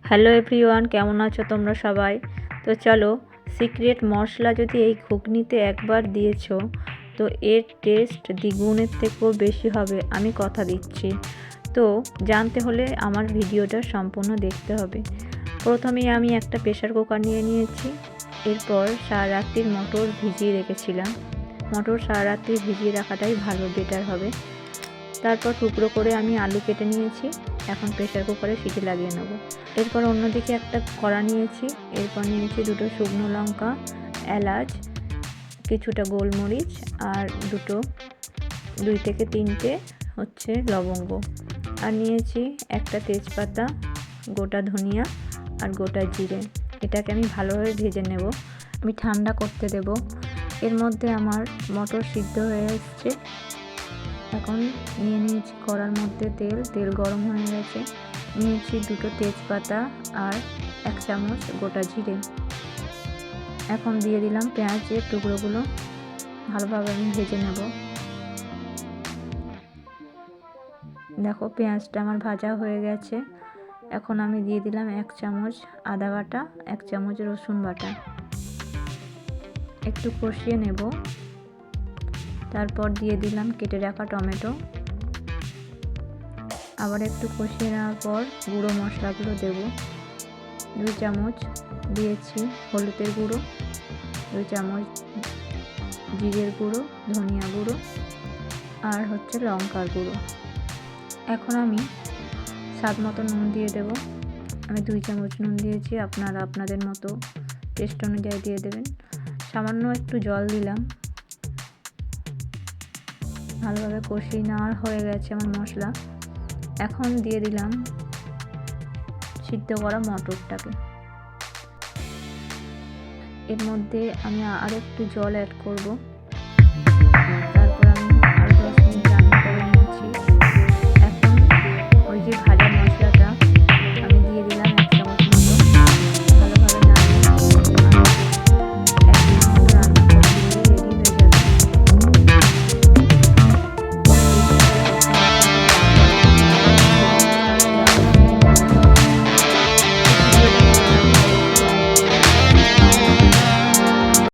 Hello everyone, কেমন আছো তোমরা সবাই? তো চলো, সিক্রেট মশলা যদি এই ঘুগনিতে একবার দিয়েছো তো এর টেস্ট দ্বিগুণের থেকেও বেশি হবে, আমি কথা দিচ্ছি। তো জানতে হলে আমার ভিডিওটা সম্পূর্ণ দেখতে হবে। প্রথমেই আমি একটা প্রেসার কুকার নিয়ে নিয়েছি। এরপর সারা রাত্রির মটর ভিজিয়ে রেখেছিলাম। মটর সারা রাত্রি ভিজিয়ে রাখাটাই ভালো, বেটার হবে। তারপর টুকরো করে আমি আলু কেটে নিয়েছি। এখন প্রেসার কুকারে সিটি লাগিয়ে নেব। এরপর অন্যদিকে একটা কড়া নিয়েছি। এরপর নিয়েছি দুটো শুকনো লঙ্কা, এলাচ, কিছুটা গোলমরিচ আর দুই থেকে তিনটে হচ্ছে লবঙ্গ, আর নিয়েছি একটা তেজপাতা, গোটা ধনিয়া আর গোটা জিরে। এটাকে আমি ভালোভাবে ভেজে নেব। আমি ঠান্ডা করতে দেব। এর মধ্যে আমার মটর সিদ্ধ হয়ে এসছে। এখন নিয়ে নিয়েছি কড়ার মধ্যে তেল গরম হয়ে গেছে। নিয়েছি দুটো তেজপাতা আর 1 চামচ গোটা জিরে। এখন দিয়ে দিলাম পেঁয়াজের টুকরোগুলো, ভালোভাবে আমি ভেজে নেব। দেখো পেঁয়াজটা আমার ভাজা হয়ে গেছে। এখন আমি দিয়ে দিলাম 1 চামচ আদা বাটা, 1 চামচ রসুন বাটা। একটু কষিয়ে নেব। তারপর দিয়ে দিলাম কেটে রাখা টমেটো। আবার একটু কষিয়ে নেওয়ার পর গুঁড়ো মশলাগুলো দেব। 2 চামচ দিয়েছি হলুদের গুঁড়ো, 2 চামচ জিরের গুঁড়ো, ধনিয়া গুঁড়ো আর হচ্ছে লঙ্কার গুঁড়ো। এখন আমি স্বাদ মতো নুন দিয়ে দেব। আমি 2 চামচ নুন দিয়েছি, আপনারা আপনাদের মতো টেস্ট অনুযায়ী দিয়ে দেবেন। সামান্য একটু জল দিলাম। ভালোভাবে কষিয়ে নেওয়া হয়ে গেছে আমার মশলা। এখন দিয়ে দিলাম সিদ্ধ করা মটরটাকে। এর মধ্যে আমি আর একটু জল অ্যাড করব।